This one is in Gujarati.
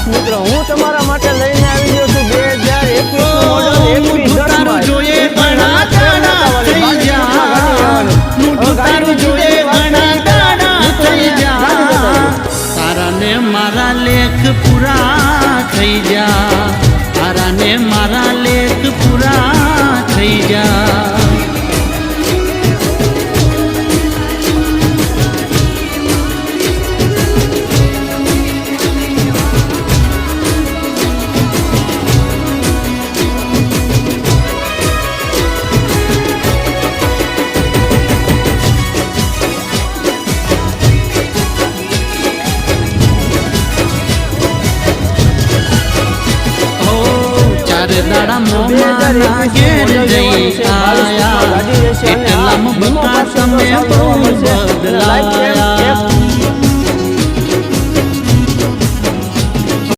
મિત્રો હું તમારા માટે લઈને આવી ગયો છું 2021 મોડલ 21 તારું જોઈએ ઘણા દાડા થઈ જા તારું જોઈએ ઘણા દાડા થઈ જા તારા ને મારા લેખ પૂરા થઈ જા તારા ને મારા લેખ પૂરા થઈ જા દાડા મોમાના ઘેર જઈ આયા એટલામાં બકા તમે બહુ બદલાયા